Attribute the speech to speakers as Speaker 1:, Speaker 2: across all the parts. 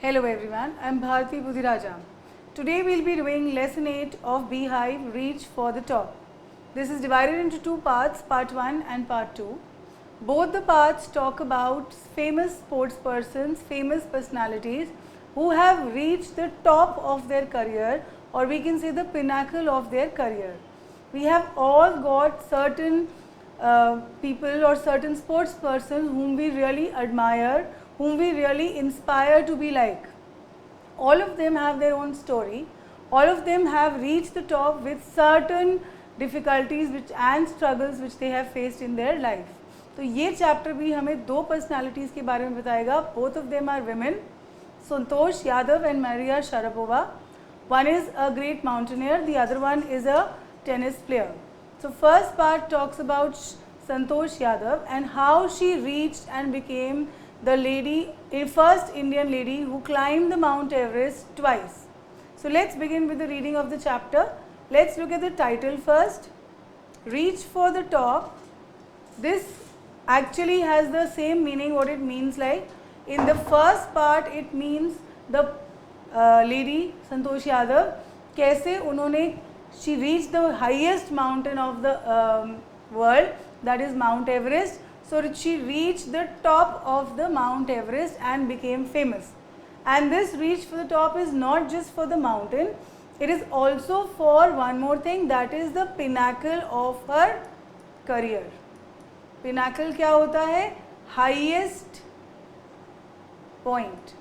Speaker 1: Hello everyone, I am Bharti Budhiraja. Today we will be doing lesson 8 of Beehive Reach for the Top. This is divided into two parts, part 1 and part 2. Both the parts talk about famous sports persons, famous personalities who have reached the top of their career, or we can say the pinnacle of their career. We have all got certain people or certain sports persons whom we really admire, whom we really inspire to be like. All of them have their own story. All of them have reached the top with certain difficulties and struggles which they have faced in their life. तो ये chapter भी हमें दो personalities के बारे में बताएगा. Both of them are women, Santosh Yadav and Maria Sharapova. One is a great mountaineer, the other one is a tennis player. So first part talks about Santosh Yadav and how she reached and became the first Indian lady who climbed the Mount Everest twice. So let's begin with the reading of the chapter. Let's look at the title first. Reach for the top. This actually has the same meaning what it means like. In the first part it means the lady Santosh Yadav कैसे उन्होंने she reached the highest mountain of the world, that is Mount Everest. So she reached the top of the Mount Everest and became famous. And this reach for the top is not just for the mountain, it is also for one more thing, that is the pinnacle of her career. Pinnacle क्या होता है? Highest point.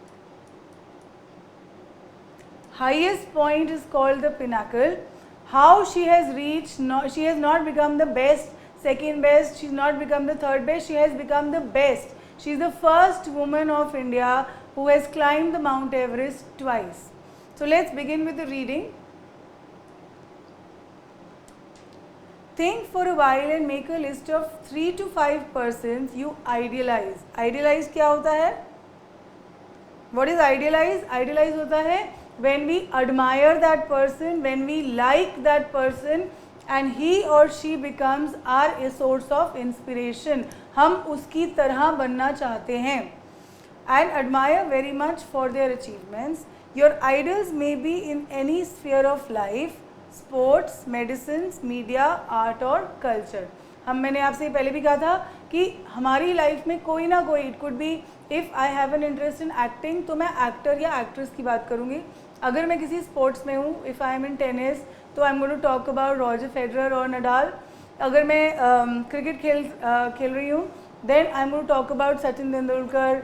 Speaker 1: Highest point is called the pinnacle. How she has reached, she has not become the best, second best, she has not become the third best, she has become the best. She is the first woman of India who has climbed the Mount Everest twice. So let's begin with the reading. Think for a while and make a list of 3 to 5 persons you idealize. Idealize क्या होता है? What is idealize? Idealize होता है when we admire that person, when we like that person and he or she becomes our source of inspiration. हम उसकी तरह बनना चाहते हैं and admire very much for their achievements. Your idols may be in any sphere of life, sports, medicines, media, art और culture. मैंने आपसे पहले भी कहा था कि हमारी लाइफ में कोई ना कोई, it could be if I have an interest in acting तो मैं एक्टर या एक्ट्रेस की बात करूँगी. अगर मैं किसी स्पोर्ट्स में हूँ, if I am in tennis तो I am going to talk about Roger Federer और नडाल. अगर मैं क्रिकेट खेल रही हूँ then I am going to talk about Sachin Tendulkar,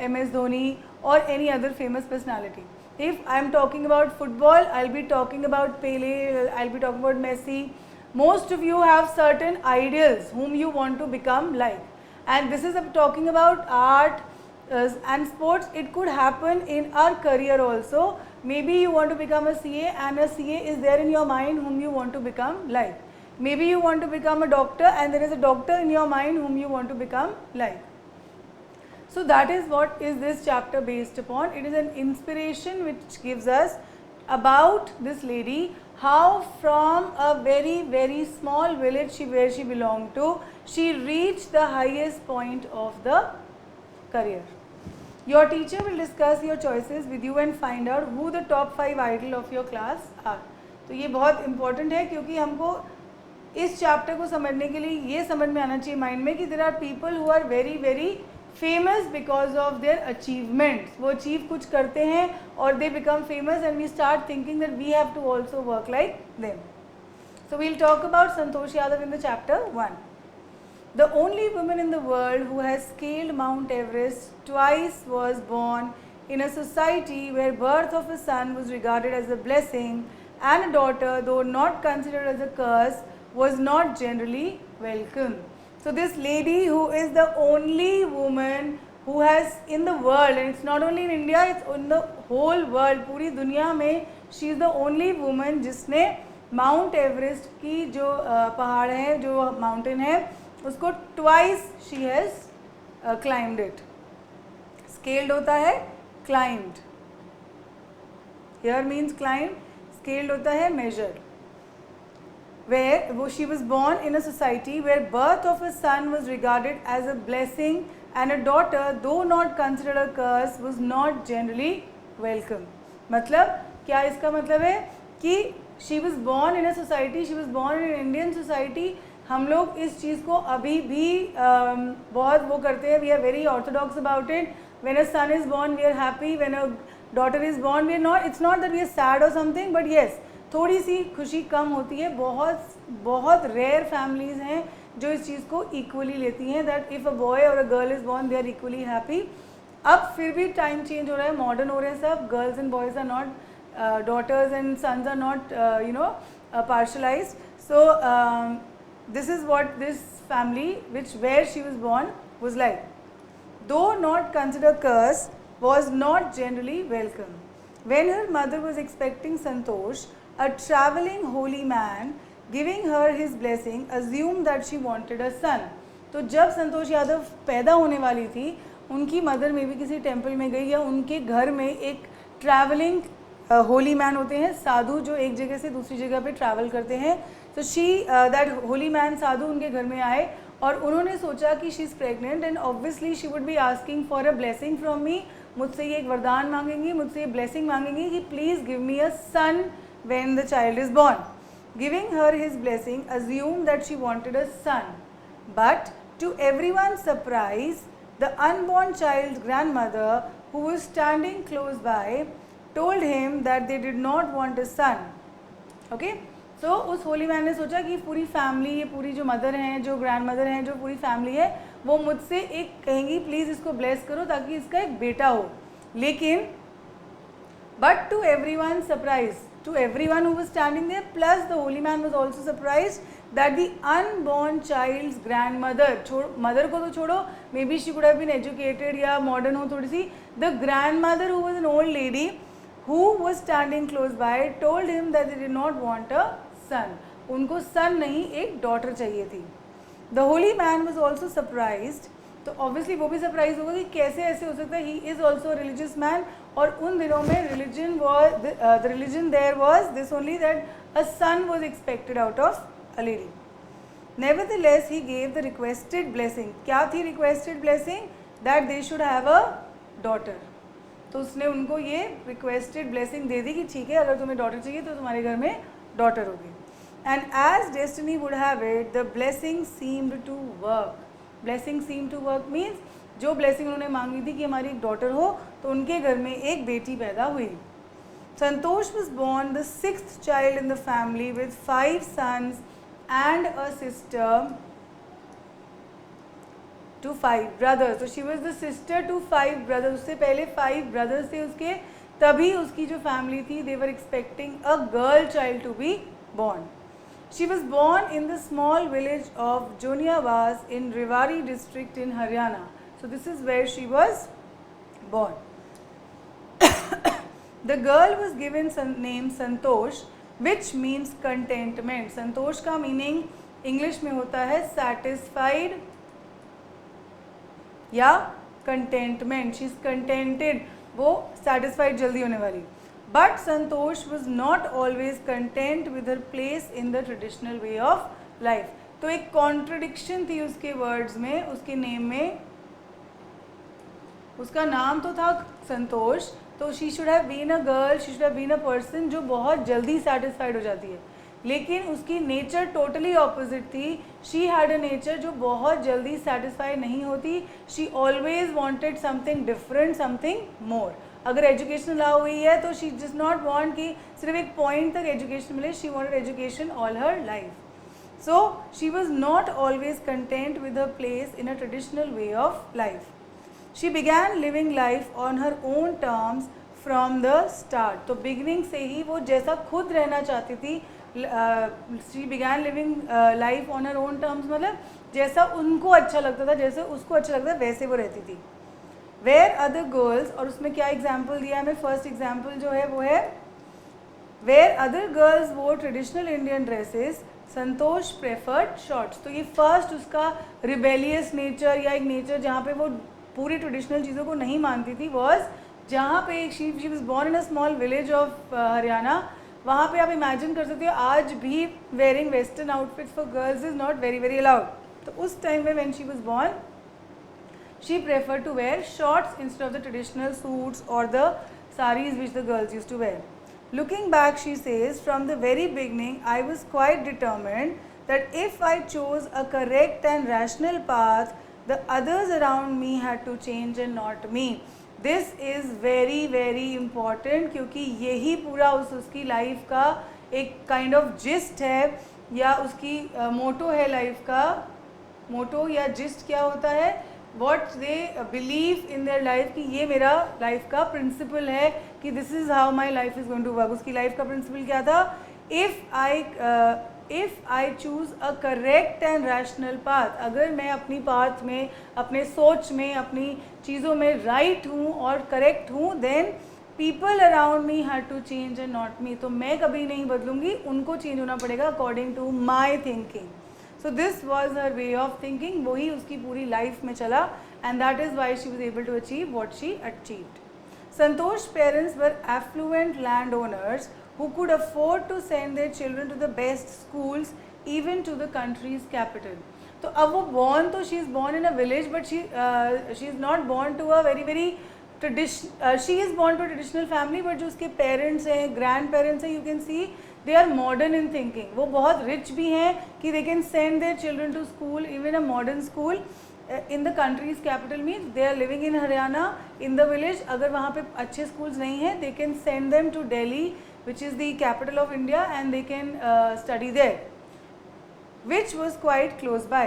Speaker 1: MS Dhoni और any other famous personality. If I am talking about football, I will be talking about Pele, I will be talking about Messi. Most of you have certain ideals whom you want to become like. And this is talking about art and sports. It could happen in our career also. Maybe you want to become a CA and a CA is there in your mind whom you want to become like. Maybe you want to become a doctor and there is a doctor in your mind whom you want to become like. So that is what is this chapter based upon. It is an inspiration which gives us about this lady, how from a very very small village where she belonged to, she reached the highest point of the career. Your teacher will discuss your choices with you and find out who the top 5 idol of your class are. तो ये बहुत important है क्योंकि हमको इस chapter को समझने के लिए ये समझ में आना चाहिए माइंड में कि there are people who are very very famous because of their achievements. वो अचीव कुछ करते हैं और they become famous and we start thinking that we have to also work like them. So we'll talk about Santosh Yadav in the chapter 1. The only woman in the world who has scaled Mount Everest twice was born in a society where birth of a son was regarded as a blessing and a daughter, though not considered as a curse, was not generally welcome. So this lady who is the only woman who has in the world, and it's not only in India, it's in the whole world, पूरी दुनिया में she is the only woman जिसने Mount Everest की जो पहाड़ है, जो mountain है, उसको twice she has climbed it. Scaled होता है climbed. Here means climbed. Scaled होता है measured. Where she was born in a society where birth of a son was regarded as a blessing and a daughter, though not considered a curse, was not generally welcome. मतलब क्या इसका मतलब है कि she was born in a society, she was born in Indian society. हम लोग इस चीज़ को अभी भी बहुत वो करते हैं, we are very orthodox about it. When a son is born, we are happy. When a daughter is born, we are not. It's not that we are sad or something, but yes, थोड़ी सी खुशी कम होती है. बहुत rare families हैं जो इस चीज़ को equally लेती हैं, that if a boy or a girl is born they are equally happy. अब फिर भी टाइम चेंज हो रहा है, मॉडर्न हो रहे हैं सब. Girls and boys are not, daughters and sons are not partialized. So this is what this family where she was born was like. Though not considered curse, was not generally welcome. When her mother was expecting Santosh, a travelling holy man giving her his blessing assumed that she wanted a son. तो जब संतोष यादव पैदा होने वाली थी, उनकी mother में भी किसी टेम्पल में गई या उनके घर में एक ट्रैवलिंग होली मैन होते हैं, साधु जो एक जगह से दूसरी जगह पे ट्रैवल करते हैं. तो शी दैट होली मैन साधु उनके घर में आए और उन्होंने सोचा कि she is pregnant and obviously she would be asking for a blessing from me. मुझसे ये एक वरदान मांगेंगी, मुझसे ये ब्लेसिंग मांगेंगी कि please give me a son when the child is born. Giving her his blessing assumed that she wanted a son, but to everyone's surprise the unborn child's grandmother, who was standing close by, told him that they did not want a son. Okay, so उस Holi man ने सोचा कि पूरी family, ये पूरी जो mother हैं, जो ग्रैंड मदर हैं, जो पूरी फैमिली है, वो मुझसे एक कहेंगी प्लीज़ इसको ब्लेस करो ताकि इसका एक बेटा हो. लेकिन but to everyone's surprise, to everyone who was standing there, plus the holy man was also surprised that the unborn child's grandmother, mother को तो छोड़ो, maybe she could have been educated या modern हो थोड़ी सी, the grandmother who was an old lady who was standing close by told him that they did not want a son. उनको son नहीं, एक daughter चाहिए थी. The holy man was also surprised. तो obviously वो भी सरप्राइज होगा कि कैसे ऐसे हो सकता है. He is also religious man और उन दिनों में religion was the religion there was this only that a son was expected out of a lady. Nevertheless he gave the requested blessing. क्या थी requested blessing? That they should have a daughter. तो उसने उनको ये requested blessing दे दी कि ठीक है, अगर तुम्हें डॉटर चाहिए तो तुम्हारे घर में डॉटर होगी. And as destiny would have it the blessing seemed to work. Blessing seem to work means जो ब्लेसिंग उन्होंने मांगी थी कि हमारी एक डॉटर हो, तो उनके घर में एक बेटी पैदा हुई. Santosh was born the 6th child in the family with 5 sons and a sister to 5 brothers. तो she was the sister to 5 brothers. उससे पहले 5 brothers थे उसके, तभी उसकी जो फैमिली थी they were expecting a girl child to be born. She was born in the small village of Joniawaz in Rewari district in Haryana. So this is where she was born. The girl was given name Santosh, which means contentment. Santosh का meaning English में होता है satisfied या contentment. She is contented. वो satisfied जल्दी होने वाली. But Santosh was not always content with her place in the traditional way of life. तो एक contradiction थी उसके words में, उसके name में. उसका नाम तो था संतोष, तो she should have been a girl, she should have been a person जो बहुत जल्दी satisfied हो जाती है. लेकिन उसकी nature totally opposite थी. She had a nature जो बहुत जल्दी satisfied नहीं होती. She always wanted something different, something more. अगर एजुकेशन अलाउ हुई है तो शी डज नॉट वांट कि सिर्फ एक पॉइंट तक एजुकेशन मिले. She wanted education all her life. So she was not always content with her place in a traditional way of life. She began living life on her own terms from the start. तो beginning से ही वो जैसा खुद रहना चाहती थी, she began living life on her own terms, मतलब जैसा उनको अच्छा लगता था, जैसे उसको अच्छा लगता था वैसे वो रहती थी. वेयर अदर गर्ल्स, और उसमें क्या एग्जाम्पल दिया हमें, फर्स्ट एग्जाम्पल जो है वो है वेयर अदर गर्ल्स वोर ट्रेडिशनल इंडियन ड्रेसेस, संतोष प्रेफर्ड शॉर्ट्स. तो ये फर्स्ट उसका रिबेलियस नेचर या एक नेचर जहाँ पे वो पूरी ट्रेडिशनल चीज़ों को नहीं मानती थी वॉज जहाँ पे she was born in a small village of Haryana. वहाँ पे आप इमेजिन कर सकते हो आज भी wearing western outfits for girls is not very very allowed. तो उस टाइम में when she was born she preferred to wear shorts instead of the traditional suits or the saris which the girls used to wear. Looking back, she says, from the very beginning, I was quite determined that if I chose a correct and rational path, the others around me had to change and not me. This is very very important, क्योंकि यही पूरा उसकी life का एक kind of gist है, या उसकी मोटो है लाइफ का. मोटो या जिस्ट क्या होता है? What they believe in their life, कि ये मेरा लाइफ का प्रिंसिपल है, कि this is how my life is going to work. उसकी लाइफ का प्रिंसिपल क्या था? If I choose a correct and rational path, अगर मैं अपनी पाथ में, अपने सोच में, अपनी चीज़ों में राइट हूँ और करेक्ट हूँ, then people around me had to change and not me. तो मैं कभी नहीं बदलूँगी, उनको चेंज होना पड़ेगा according to my thinking. So this was her way of thinking. वही उसकी पूरी लाइफ में चला, and that is why she was able to achieve what she achieved. Santosh's parents were affluent landowners who could afford to send their children to the best schools, even to the country's capital. तो अब वो born, तो she is born in a village, but she is not born to a very she is born to a traditional family, but जो उसके parents हैं, grandparents हैं, you can see they are modern in thinking. वो बहुत rich भी हैं कि they can send their children to school, even a modern school in the country's capital, means they are living in Haryana, in the village. अगर वहाँ पे अच्छे schools नहीं हैं, they can send them to Delhi, which is the capital of India, and they can study there, which was quite close by.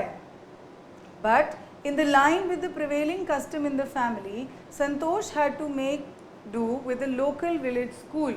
Speaker 1: But in the line with the prevailing custom in the family, Santosh had to make do with a local village school.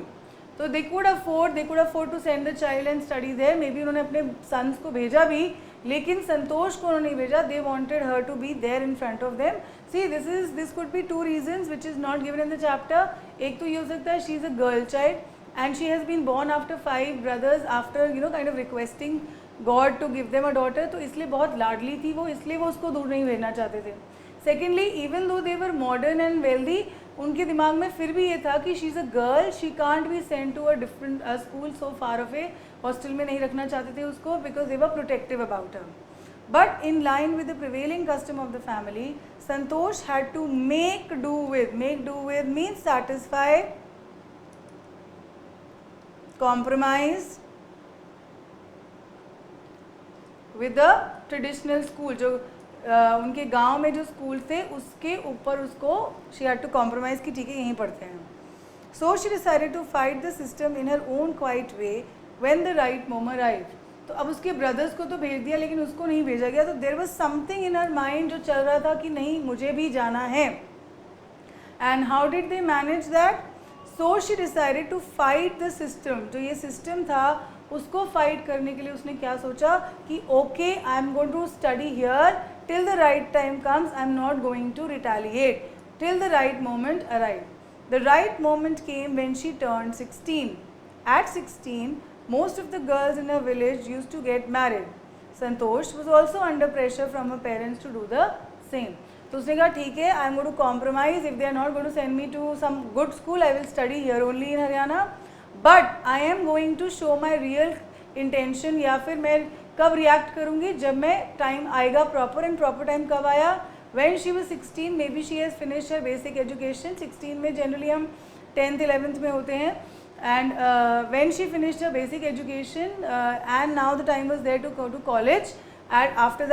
Speaker 1: तो they could afford to send the child and study there. Maybe उन्होंने अपने sons को भेजा भी, लेकिन संतोष को उन्होंने नहीं भेजा. They wanted her to be there in front of them. See, this could be two reasons which is not given in the chapter. एक तो ये हो सकता है she is a girl child and she has been born after 5 brothers, after kind of requesting God to give them a daughter. तो इसलिए बहुत लाडली थी वो, इसलिए वो उसको दूर नहीं भेजना चाहते थे. Secondly, even though they were modern and wealthy, उनके दिमाग में फिर भी ये था कि she is a girl, she can't be send to a different school so far away. Hostel में नहीं रखना चाहते थे उसको, because they were protective about her. But in line with the prevailing custom of the family, Santosh had to make do with means satisfy, compromise with the traditional school. जो उनके गांव में जो स्कूल थे उसके ऊपर उसको शी हैड टू कॉम्प्रोमाइज़ कि ठीक है यहीं पढ़ते हैं. So she decided to fight the system in her own quiet way when the right moment arrived. तो अब उसके ब्रदर्स को तो भेज दिया, लेकिन उसको नहीं भेजा गया. तो there was something in her mind जो चल रहा था कि नहीं मुझे भी जाना है. And how did they manage that? So she decided to fight the system. जो ये सिस्टम था उसको फाइट करने के लिए उसने क्या सोचा कि okay, I am going to study here till the right time comes. I am not going to retaliate till the right moment arrived. The right moment came when she turned 16. At 16, most of the girls in her village used to get married. Santosh was also under pressure from her parents to do the same. तो उसने कहा ठीक है, I am going to compromise. If they are not going to send me to some good school, I will study here only in Haryana. But I am going to show my real intention. या फिर मैं कब react करूँगी? जब मैं time आएगा proper. And proper time कब आया? When she was 16, may be she has finished her basic education. 16 में जनरली हम 10th 11th में होते हैं. And when she finished her basic education and now the time was there to go to college. And after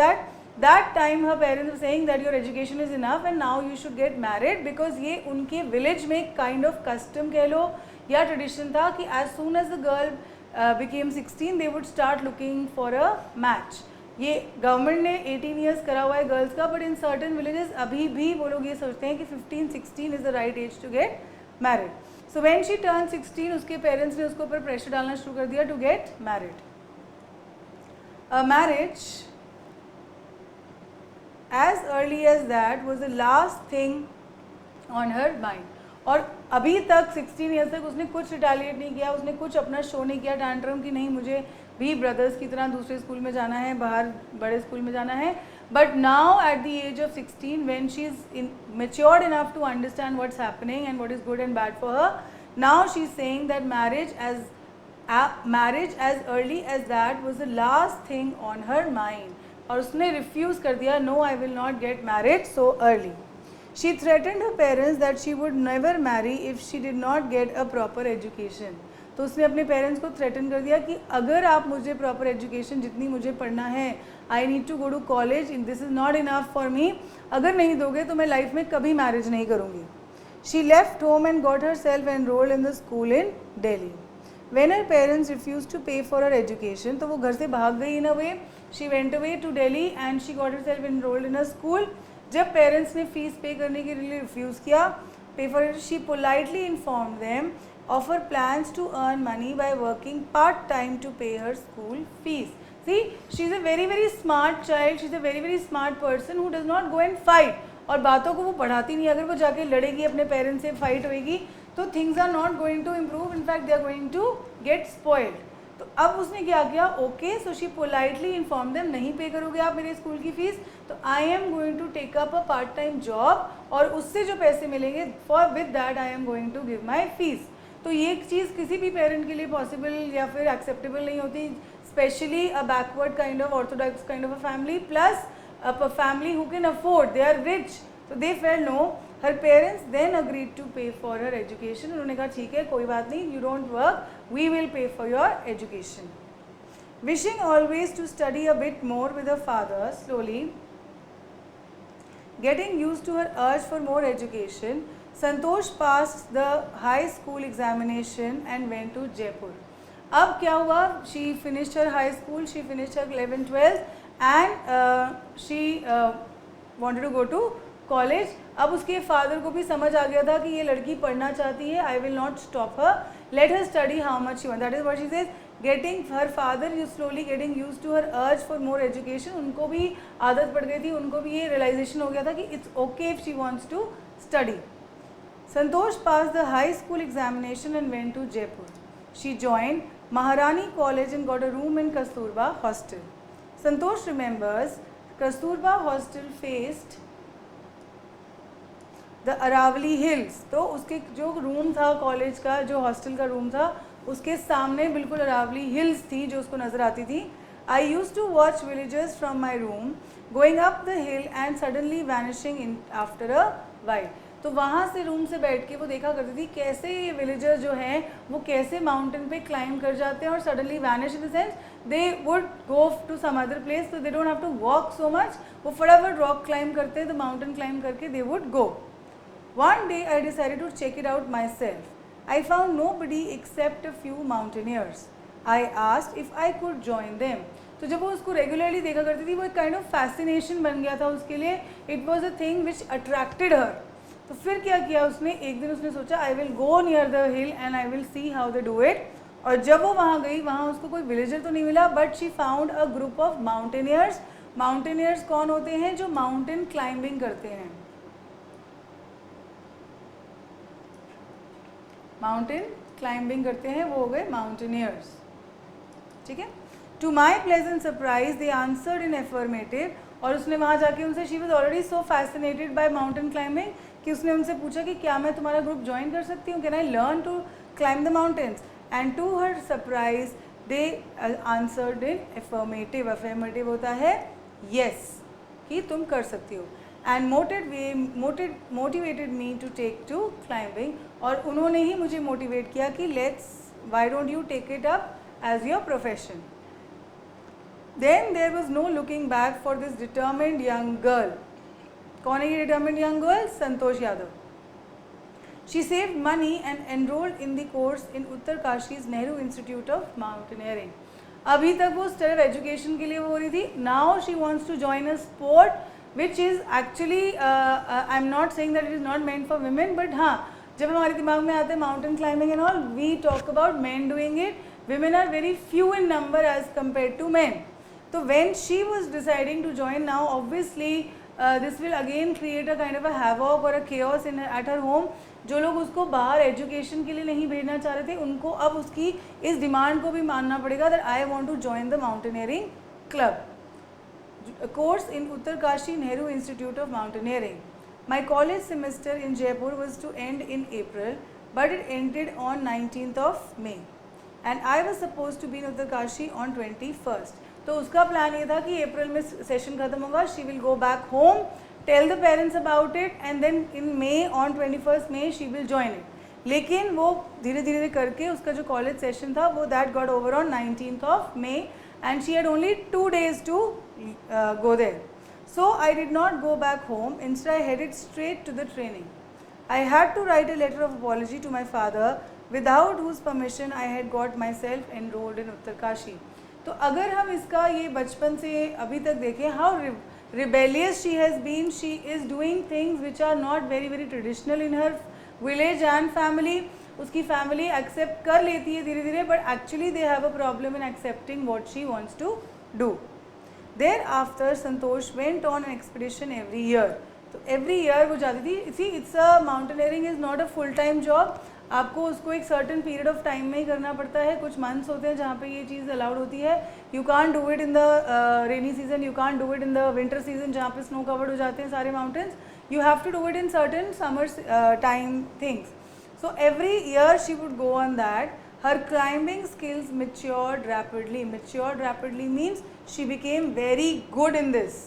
Speaker 1: that time her parents were saying that your education is enough and now you should get married. Because ये उनके village में kind of custom कह लो या tradition था कि as soon as the girl became 16, they would start looking for a match. ये government ने 18 years करा हुआ है गर्ल्स का, बट इन सर्टन विलेजेस अभी भी वो लोग ये सोचते हैं कि 15-16 is the right age to get married. So when she turn 16, उसके पेरेंट्स ने उसके ऊपर प्रेशर डालना शुरू कर दिया to get married. A marriage age early age that was the last thing on her mind. और अभी तक 16 ईयर्स तक उसने कुछ रिटेलिएट नहीं किया, उसने कुछ अपना शो नहीं किया टैंट्रम कि नहीं मुझे भी ब्रदर्स की तरह दूसरे स्कूल में जाना है, बाहर बड़े स्कूल में जाना है. But now at the age of 16, when she is matured enough to understand what's happening and what is good and bad for her, now she is saying that marriage as early as that was the last thing on her mind. और उसने refuse कर दिया, no I will not get married so early. She threatened her parents that she would never marry if she did not get a proper education. तो उसने अपने parents को threaten कर दिया कि अगर आप मुझे प्रॉपर एजुकेशन जितनी मुझे पढ़ना है, I need to go to college, this is not enough for me, अगर नहीं दोगे तो मैं लाइफ में कभी मैरिज नहीं करूँगी. She left home and got her self enrolled in the school in daily. When her parents refused to pay for her education, तो वो घर से भाग गई in a way. She went away to Delhi and she got herself enrolled in a school. जब parents ने fees पे करने के लिए रिफ्यूज़ किया, पे for it, she politely informed them of her plans to earn money by working part-time to pay her school fees. See, she is a very very smart child. She is a very very smart person who does not go and fight. और बातों को वो बढ़ाती नहीं. अगर वो जाके लड़ेगी अपने पेरेंट्स से, फाइट होएगी, तो things are not going to improve, in fact they are going to get spoiled. तो अब उसने क्या किया, okay, so she politely inform them, नहीं पे करोगे आप मेरे स्कूल की फ़ीस तो I am going to take up a part time job, और उससे जो पैसे मिलेंगे for with that I am going to give my fees. तो ये चीज़ किसी भी पेरेंट के लिए पॉसिबल या फिर एक्सेप्टेबल नहीं होती, specially a backward kind of orthodox kind of a family, plus a family who can afford, they are rich. तो they fell no. Her parents then agreed to pay for her education. उन्होंने कहा ठीक है, कोई बात नहीं, you don't work, we will pay for your education. Wishing always to study a bit more with her father, slowly getting used to her urge for more education, Santosh passed the high school examination and went to Jaipur. अब क्या हुआ, she finished her high school, she finished her 11th 12th and she wanted to go to college. अब उसके father को भी समझ आ गया था कि ये लड़की पढ़ना चाहती है, I will not stop her, let her study how much she wants. That is what she says. Getting her father slowly getting used to her urge for more education. उनको भी आदत पड़ गई थी, उनको भी ये realization हो गया था कि it's okay if she wants to study. Santosh passed the high school examination and went to Jaipur. She joined Maharani College and got a room in Kasturba Hostel. Santosh remembers Kasturba Hostel faced the Aravali Hills. तो उसके जो room था college का, जो hostel का room था, उसके सामने बिल्कुल अरावली हिल्स थी जो उसको नज़र आती थी. I used to watch villagers from my room going up the hill and suddenly vanishing in after a while. तो वहाँ से रूम से बैठ के वो देखा करती थी कैसे ये विलेजर जो हैं वो कैसे माउंटेन पे क्लाइंब कर जाते हैं और suddenly vanish, in the sense they would go to some other place, तो they don't have to walk so much, वो फटाफट रॉक क्लाइंब करते हैं, तो माउंटेन क्लाइंब करके they would go. One day I decided to check it out myself. I found nobody except a few mountaineers. I asked if I could join them. तो जब वो उसको regularly देखा करती थी, वो एक काइंड ऑफ फैसिनेशन बन गया था उसके लिए. It was a thing which attracted her. तो फिर क्या किया उसने, एक दिन उसने सोचा I will go near the hill and I will see how they do it. और जब वो वहाँ गई, वहाँ उसको कोई विलेजर तो नहीं मिला, but she found a group of mountaineers. Mountaineers कौन होते हैं, जो माउंटेन क्लाइंबिंग करते हैं. माउंटेन क्लाइंबिंग करते हैं वो हो गए माउंटेनियर्स. ठीक है. To my pleasant surprise they answered in affirmative. और उसने वहाँ जाके उनसे, she was already so fascinated by mountain climbing कि उसने उनसे पूछा कि क्या मैं तुम्हारा ग्रुप ज्वाइन कर सकती हूँ, can I learn to climb the mountains. And to her surprise they answered in affirmative. Affirmative होता है येस, कि तुम कर सकती हो. And motivated me to take to climbing. और उन्होंने ही मुझे मोटिवेट किया कि let's, why don't you take it up as your profession. Then there was no looking back for this determined young girl. कौन है ये determined young girl? Santosh Yadav. She saved money and enrolled in the course in Uttarkashi's Nehru Institute of Mountaineering. अभी तक वो step education के लिए वो हो रही थी. Now she wants to join a sport which is actually I'm not saying that it is not meant for women, but हाँ, जब हमारे दिमाग में आते हैं mountain climbing and all, we talk about men doing it. Women are very few in number as compared to men. So when she was deciding to join now, obviously this will again create a kind of a havoc or a chaos at her home. जो लोग उसको बाहर education के लिए नहीं भेजना चाह रहे थे, उनको अब उसकी इस डिमांड को भी मानना पड़ेगा that I want to join the mountaineering club. A course in Uttarkashi Nehru Institute of Mountaineering. My college semester in Jaipur was to end in April, but it ended on 19th of May. And I was supposed to be in Uttarkashi on 21st. तो उसका plan ये था कि अप्रैल में session खत्म होगा, she will go back home, tell the parents about it and then in May on 21st May शी विल जॉइन इट. लेकिन वो धीरे धीरे करके उसका जो कॉलेज सेशन था वो that got over on 19th May and she had only 2 days to go there. So I did not go back home. Instead I headed straight to the training. I had to write a letter of apology to my father without whose permission I had got myself enrolled in Uttarkashi. तो अगर हम इसका ये बचपन से अभी तक देखें, how rebellious she has been. She is doing things which are not very very traditional in her village and family. उसकी फैमिली एक्सेप्ट कर लेती है धीरे धीरे, but actually they have a problem in accepting what she wants to do. Thereafter Santosh went on an expedition every year. तो every year वो जाती थी. See it's a mountaineering is not a full time job. आपको उसको एक certain period of time में ही करना पड़ता है. कुछ मंथ्स होते हैं जहाँ पे ये चीज़ अलाउड होती है. You can't do it in the rainy season, you can't do it in the winter season जहाँ पे स्नो कवर्ड हो जाते हैं सारे mountains. You have to do it in certain summer time things. So every year she would go on that. Her climbing skills matured rapidly. Matured rapidly means she became very good in this.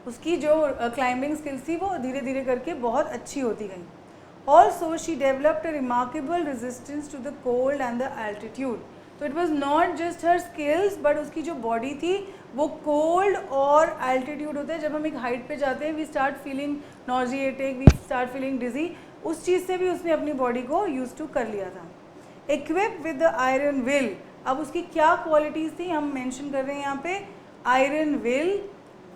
Speaker 1: उसकी जो climbing skills थी वो धीरे धीरे करके बहुत अच्छी होती गई. Also she developed a remarkable resistance to the cold and the altitude. तो it was not just her skills but उसकी जो body थी वो cold और altitude होता है. जब हम एक height पे जाते हैं we start feeling nauseatic, we start feeling dizzy. उस चीज़ से भी उसने अपनी बॉडी को यूज टू कर लिया था. Equipped with the iron will. अब उसकी क्या क्वालिटीज़ थी हम मेंशन कर रहे हैं यहाँ पे. Iron will,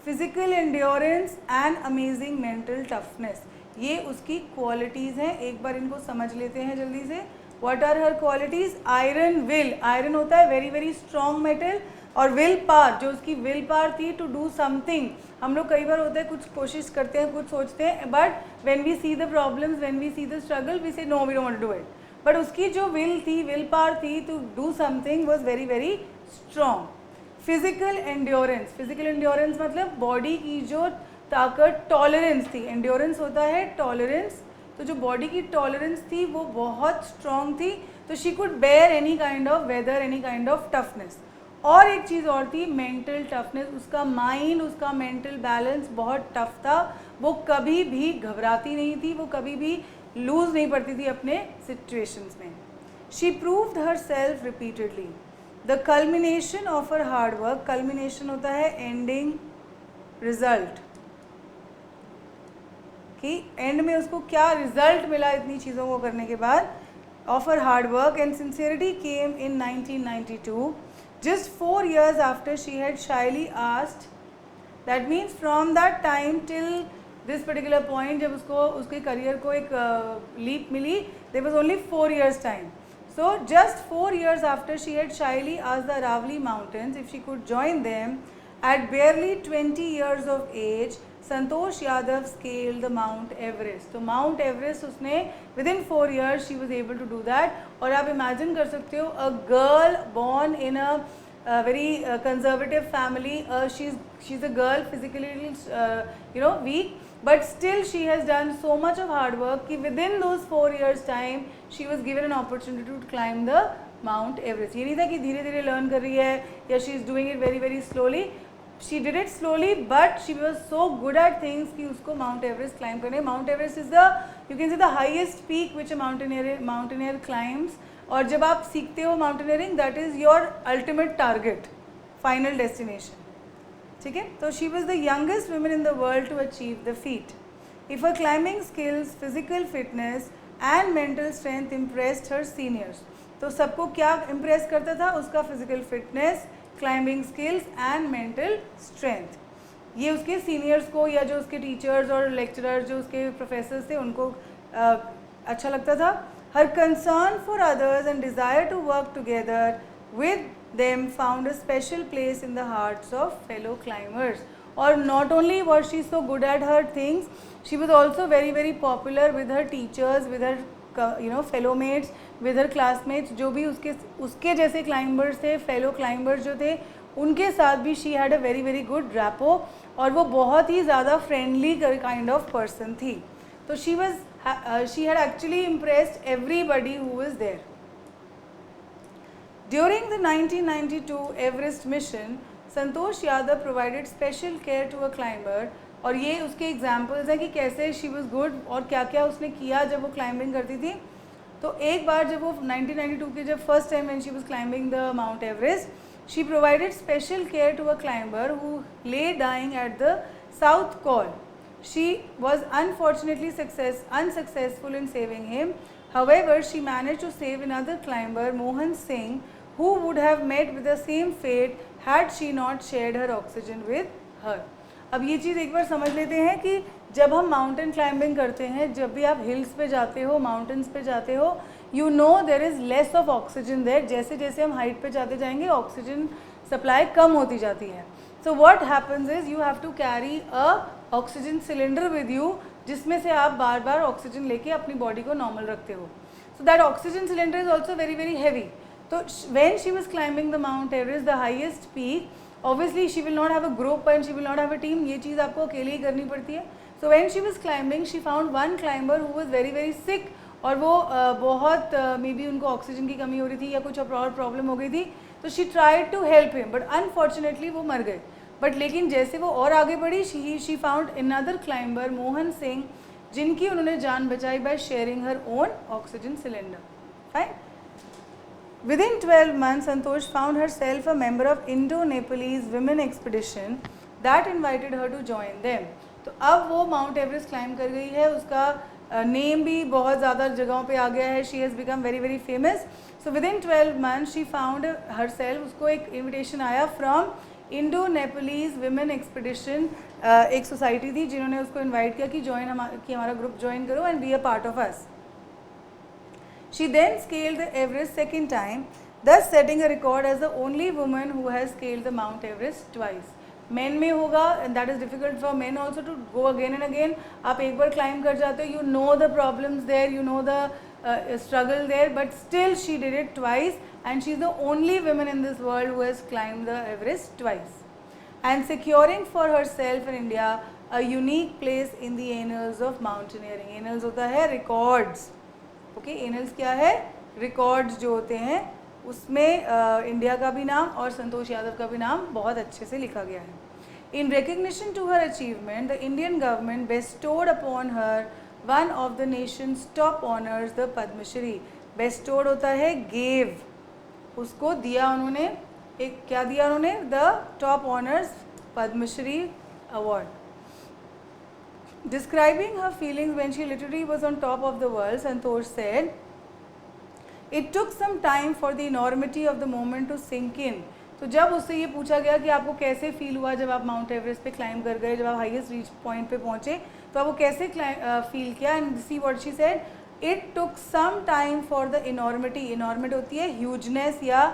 Speaker 1: physical endurance and amazing mental toughness. ये उसकी क्वालिटीज़ हैं. एक बार इनको समझ लेते हैं जल्दी से. What are her qualities. Iron will. Iron होता है वेरी वेरी स्ट्रॉन्ग मेटल. और विल पावर, जो उसकी विल पावर थी टू डू समथिंग. हम लोग कई बार होता है कुछ कोशिश करते हैं, कुछ सोचते हैं, but when we see the problems, when we see the struggle, we say no we don't want to do it. But उसकी जो विल थी, विल पावर थी to do something was very very strong. Physical endurance. Physical endurance मतलब body की जो ताकत, tolerance थी. Endurance होता है टॉलरेंस. तो जो बॉडी की टॉलरेंस थी वो बहुत स्ट्रॉन्ग थी. तो she could bear any kind of weather, any kind of toughness. और एक चीज़ और थी, मेंटल टफनेस. उसका माइंड, उसका मेंटल बैलेंस बहुत टफ था. वो कभी भी घबराती नहीं थी, वो कभी भी लूज नहीं पड़ती थी अपने सिचुएशंस में. She proved her self repeatedly. The culmination of her hard work. Culmination होता है एंडिंग रिजल्ट, कि एंड में उसको क्या रिजल्ट मिला इतनी चीज़ों को करने के बाद. Of her hard work and sincerity came in 1992. Just 4 years after she had shyly asked. That means from that time till this particular point, जब उसको उसके करियर को एक लीप मिली, there was only 4 years time. So just 4 years after she had shyly asked the Aravali mountains if she could join them, at barely 20 years of age, Santosh Yadav scaled the Mount Everest. तो Mount Everest उसने within 4 years she was able to do that. और आप imagine कर सकते हो a girl born in a very conservative family. She's a girl physically weak, but still she has done so much of hard work कि within those 4 years time she was given an opportunity to climb the Mount Everest. ये नहीं था कि धीरे धीरे learn कर रही है या she is doing it very very slowly. She did it slowly, but she was so good at things कि उसको Mount Everest climb करने. Mount Everest is the, you can say, the highest peak which a mountaineer climbs. और जब आप सीखते हो mountaineering, that is your ultimate target, final destination. ठीक है. तो she was the youngest woman in the world to achieve the feat. If her climbing skills, physical fitness and mental strength impressed her seniors. तो सबको क्या impress करता था? उसका physical fitness, climbing skills and mental strength. ये उसके seniors को या जो उसके टीचर्स और लेक्चरर्स, जो उसके प्रोफेसर्स थे, उनको अच्छा लगता था. Her concern for others and desire to work together with them found a special place in the hearts of fellow climbers. और not only was she so good at her things, she was also very very popular with her teachers, with her fellow mates, with her classmates. जो भी उसके जैसे climbers थे, fellow climbers जो थे, उनके साथ भी she had a very very good rapport. और वो बहुत ही ज़्यादा फ्रेंडली काइंड ऑफ पर्सन थी. तो she had actually impressed everybody who was there. During the 1992 Everest mission, Santosh Yadav provided special care to a climber, और ये उसके एग्जाम्पल्स हैं कि कैसे शी वॉज गुड और क्या क्या उसने किया जब वो क्लाइंबिंग करती थी। तो एक बार जब वो 1992 के जब first time when she was climbing the Mount Everest, she provided special care to a climber who lay dying at the south col. She was unfortunately unsuccessful in saving him. However, she managed to save another climber, Mohan Singh, who would have met with the same fate had she not shared her oxygen with her. अब ये चीज़ एक बार समझ लेते हैं कि जब हम mountain climbing करते हैं, जब भी आप हिल्स पे जाते हो, माउंटेन्स पे जाते हो, you know there is less of oxygen there. जैसे जैसे हम हाइट पे जाते जाएंगे ऑक्सीजन सप्लाई कम होती जाती है. So what happens is you have to carry a oxygen cylinder with you, जिसमें से आप बार बार ऑक्सीजन लेके अपनी बॉडी को नॉर्मल रखते हो. So that oxygen cylinder is also very very heavy. तो when she was climbing the Mount Everest, the highest peak, obviously she will not have a group and she will not have a team. ये चीज़ आपको अकेले ही करनी पड़ती है. So when she was climbing she found one climber who was very very sick, और वो बहुत मे बी उनको ऑक्सीजन की कमी हो रही थी या कुछ और प्रॉब्लम हो गई थी. तो she tried to help him, but unfortunately वो मर गए. बट लेकिन जैसे वो और आगे बढ़ी, she found another climber Mohan Singh, जिनकी उन्होंने जान बचाई by sharing her own oxygen cylinder. Fine. Within 12 months, Santosh found herself a member of Indo-Nepalese women expedition that invited her to join them. तो अब वो माउंट एवरेस्ट क्लाइम कर गई है, उसका नेम भी बहुत ज़्यादा जगहों पे आ गया है. She has become very very famous. So within 12 months she found herself, उसको एक इन्विटेशन आया from Indo Nepalese women expedition. एक सोसाइटी थी जिन्होंने उसको इन्वाइट किया कि हमारा ग्रुप ज्वाइन करो and be a part of us. She then scaled the Everest second time, thus setting a record as the only woman who has scaled the Mount Everest twice. Men में होगा, and that is difficult for men also to go again and again. आप एक बार climb कर जाते हो, you know the problems there, you know the struggle there, but still she did it twice, and she is the only woman in this world who has climbed the Everest twice, and securing for herself in India a unique place in the annals of mountaineering. Annals होता है records. Okay, annuls क्या है? Records जो होते हैं, उसमें India का भी नाम और संतोष यादव का भी नाम बहुत अच्छे से लिखा गया है. In recognition to her achievement, the Indian government bestowed upon her one of the nation's top honours, the Padmashri. Bestowed होता है गेव, उसको दिया उन्होंने, एक क्या दिया उन्होंने? The top honours, Padma Shri award. Describing her feelings when she literally was on top of the world, Santosh said, "It took some time for the enormity of the moment to sink in." तो जब उससे ये पूछा गया कि आपको कैसे feel हुआ जब आप माउंट एवरेस्ट पे क्लाइंब कर गए, जब आप हाईएस्ट रीच पॉइंट पे पहुँचे, तो आपको कैसे फील किया? And see what she said, it took some time for the enormity. Enormity होती है ह्यूजनेस या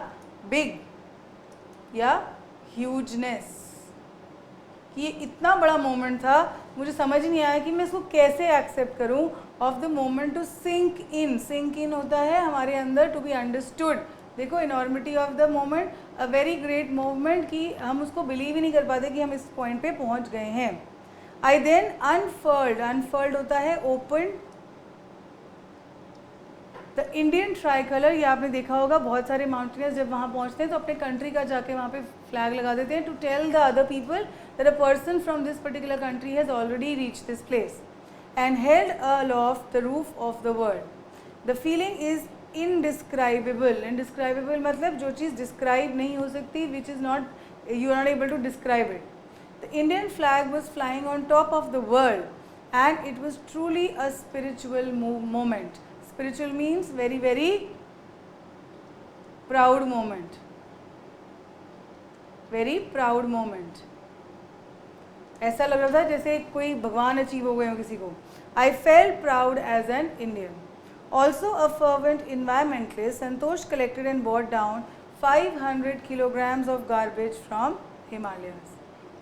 Speaker 1: बिग या ह्यूजनेस, कि ये इतना बड़ा मोमेंट था, मुझे समझ नहीं आया कि मैं इसको कैसे एक्सेप्ट करूं. Of the moment to sink in. Sink in होता है हमारे अंदर टू बी अंडरस्टूड. देखो, enormity of the moment, a very great moment, कि हम उसको बिलीव ही नहीं कर पाते कि हम इस पॉइंट पे पहुंच गए हैं. आई देन अनफर्ल्ड. अनफर्ल्ड होता है open the Indian try colour. ये आपने देखा होगा, बहुत सारे माउंटेनियर्स जब वहाँ पहुँचते हैं तो अपने कंट्री का जाके वहाँ पे फ्लैग लगा देते हैं, to tell the other people that a person from this particular country has already reached this place and held aloft the roof of the world. The feeling is indescribable. Indescribable मतलब जो चीज़ describe नहीं हो सकती, which is not, you are not able to describe it. The Indian flag was flying on top of the world and it was truly a spiritual moment. Spiritual means very very proud moment. Very proud moment. ऐसा लग रहा था जैसे कोई भगवान achieve हो गए हो किसी को. I felt proud as an Indian. Also a fervent environmentalist, Santosh collected and brought down 500 kilograms of garbage from Himalayas.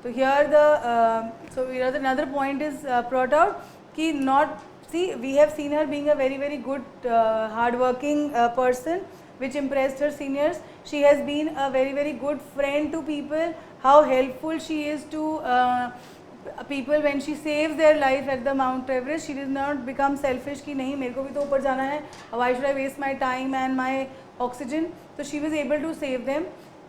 Speaker 1: So here the another point is brought out कि not, see, we have seen her being a very very good hard-working person, which impressed her seniors. She has been a very very good friend to people. How helpful she is to people when she saves their life at the Mount Everest. She did not become selfish कि नहीं मेरे को भी तो ऊपर जाना है, why should I waste my time and my oxygen, तो she was able to save them.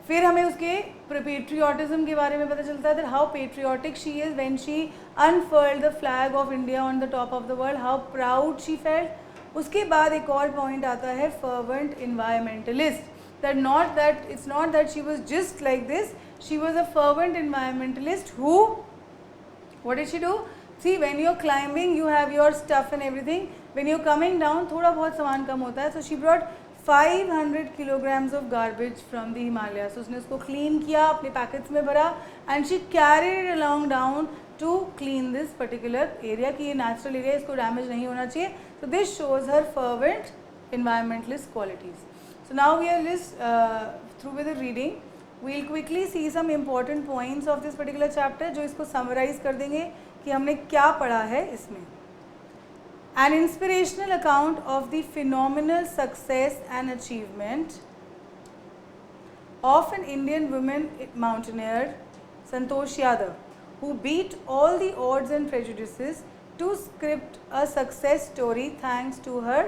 Speaker 1: फिर हमें उसके पेट्रियाटिज्म के बारे में पता चलता है that how patriotic she is when she unfurled the flag of India on the top of the world, how proud she felt. उसके बाद एक और पॉइंट आता है fervent environmentalist, that it's not that she was just like this, she was a fervent environmentalist who what did she do? See, when you're climbing you have your stuff and everything, when you're coming down थोड़ा बहुत सामान कम होता है, so she brought 500 kilograms of garbage from the Himalayas. So उसने उसको clean किया, अपने packets में भरा and she carried it along down to clean this particular area कि ये natural area, इसको damage नहीं होना चाहिए. So this shows her fervent environmentalist qualities. So now we are just through with the reading. We'll quickly see some important points of this particular chapter जो इसको summarize कर देंगे कि हमने क्या पढ़ा है इसमें. An inspirational account of the phenomenal success and achievement of an Indian woman mountaineer, Santosh Yadav, who beat all the odds and prejudices to script a success story thanks to her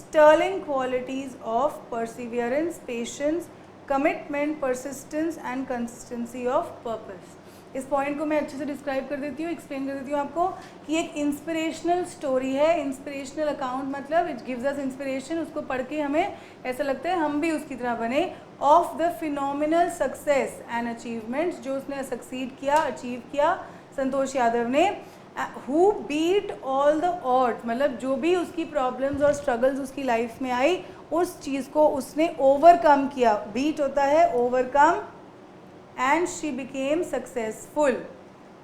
Speaker 1: sterling qualities of perseverance, patience, commitment, persistence and consistency of purpose. इस point को मैं अच्छे से describe कर देती हूँ, explain कर देती हूँ आपको कि एक इंस्पिरेशनल स्टोरी है. इंस्पिरेशनल अकाउंट मतलब इट गिव्स अस इंस्पिरेशन, उसको पढ़ के हमें ऐसा लगता है हम भी उसकी तरह बने. Of the phenomenal success and achievements, जो उसने सक्सीड किया, अचीव किया संतोष यादव ने. Who beat all the odds, मतलब जो भी उसकी प्रॉब्लम्स और स्ट्रगल्स उसकी लाइफ में आई उस चीज़ को उसने ओवरकम किया. बीट होता है overcome, and she became successful.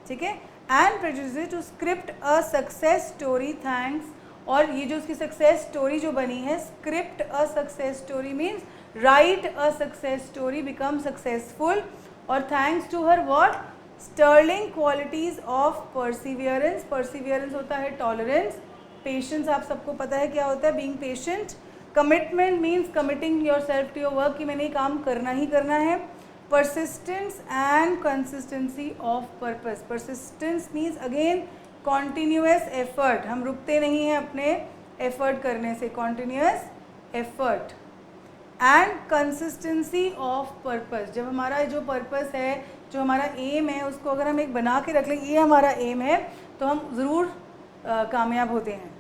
Speaker 1: ठीक है. And produce to script a success story thanks, और ये जो उसकी सक्सेस स्टोरी जो बनी है, script a success story means write a success story, become successful. और thanks to her what, sterling qualities of perseverance. Perseverance होता है टॉलरेंस. पेशेंस आप सबको पता है क्या होता है, being patient. Commitment means committing yourself to your work, कि मैंने ये काम करना ही करना है. Persistence and consistency of purpose. Persistence means again continuous effort, हम रुकते नहीं हैं अपने एफर्ट करने से, continuous effort. And consistency of purpose, जब हमारा जो पर्पस है, जो हमारा एम है, उसको अगर हम एक बना के रख लें, ये हमारा एम है, तो हम ज़रूर कामयाब होते हैं.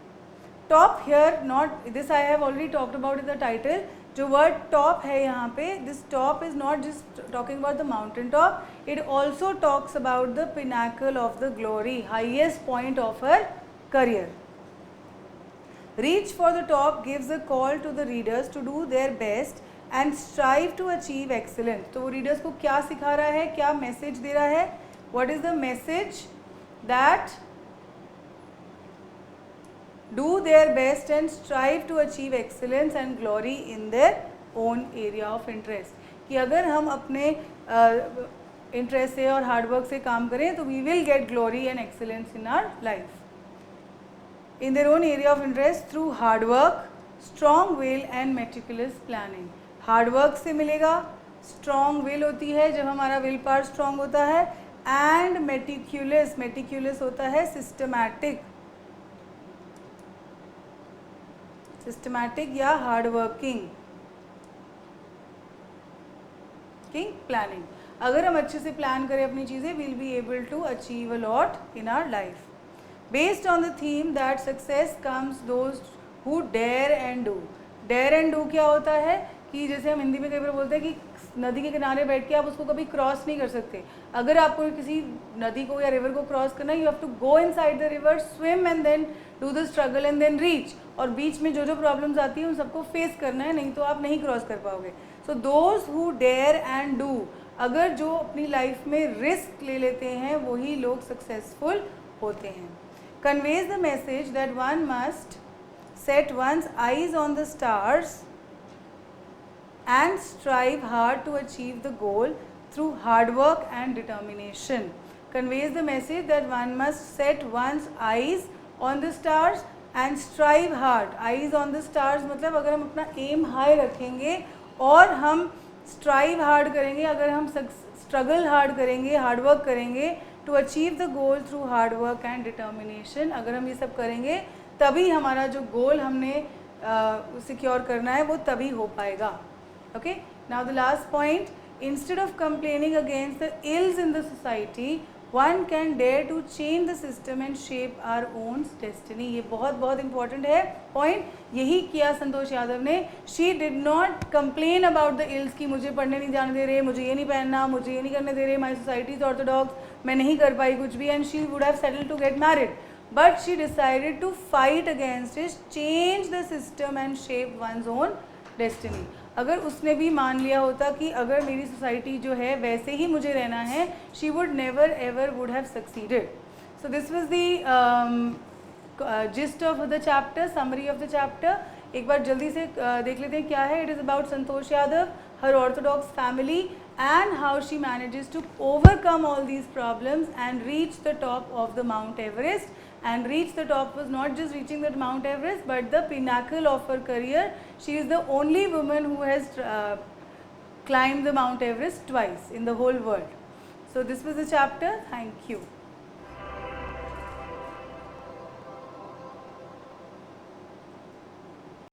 Speaker 1: Top hair not, this I have already talked about the title. जो वर्ड टॉप है यहाँ पे, this top is not just talking about the mountain top, it also talks about the Pinnacle of the glory, highest point of her career. Reach for the top gives a call to the readers to do their best and strive to achieve excellence. तो वो readers को क्या सिखा रहा है, क्या message दे रहा है? What is the message? That do their best and strive to achieve excellence and glory in their own area of interest. कि अगर हम अपने इंटरेस्ट से और हार्डवर्क से काम करें तो we will get glory and excellence in our life. In their own area of interest through hard work, strong will and meticulous planning. Hard work से मिलेगा, strong will होती है जब हमारा will power strong होता है, and meticulous, meticulous होता है systematic, systematic या hard working planning. अगर हम अच्छे से प्लान करें अपनी चीज़ें, we'll be able to achieve a lot in our life. Based on the theme that success comes those who dare and do. Dare and do क्या होता है कि जैसे हम हिंदी में कई बार बोलते हैं कि नदी के किनारे बैठ के आप उसको कभी क्रॉस नहीं कर सकते. अगर आपको किसी नदी को या रिवर को क्रॉस करना है, you have to go inside the river, swim and then do the struggle and then reach. और बीच में जो जो प्रॉब्लम्स आती हैं उन सबको फेस करना है, नहीं तो आप नहीं क्रॉस कर पाओगे. So those who dare and do, अगर जो अपनी लाइफ में रिस्क ले लेते हैं वही लोग सक्सेसफुल होते हैं. Conveys the message that one must set one's eyes on the stars and strive hard to achieve the goal through hard work and determination. Conveys the message that one must set one's eyes on the stars and strive hard. Eyes on the stars मतलब अगर हम अपना aim high रखेंगे और हम strive hard करेंगे, अगर हम struggle hard करेंगे, hard work करेंगे, to achieve the goal through hard work and determination. अगर हम ये सब करेंगे तभी हमारा जो गोल हमने सिक्योर करना है वो तभी हो पाएगा. Okay, now the last point, instead of complaining against the ills in the society, one can dare to change the system and shape our own destiny. ये बहुत बहुत important है point, यही किया संतोष यादव ने. She did not complain about the ills कि मुझे पढ़ने नहीं जाने दे रहे, मुझे ये नहीं पहनना, मुझे ये नहीं करने दे रहे, my society is orthodox, मैं नहीं कर पाई कुछ भी, and she would have settled to get married. But she decided to fight against it, change the system and shape one's own destiny. अगर उसने भी मान लिया होता कि अगर मेरी सोसाइटी जो है वैसे ही मुझे रहना है, she would never ever would have succeeded. So this was the gist of the chapter, summary of the chapter. एक बार जल्दी से देख लेते हैं क्या है. It is about Santosh Yadav, her Orthodox family, and how she manages to overcome all these problems and reach the top of the Mount Everest. And reach the top was not just reaching the Mount Everest, but the pinnacle of her career. She is the only woman who has climbed the Mount Everest twice in the whole world. So this was the chapter. Thank you.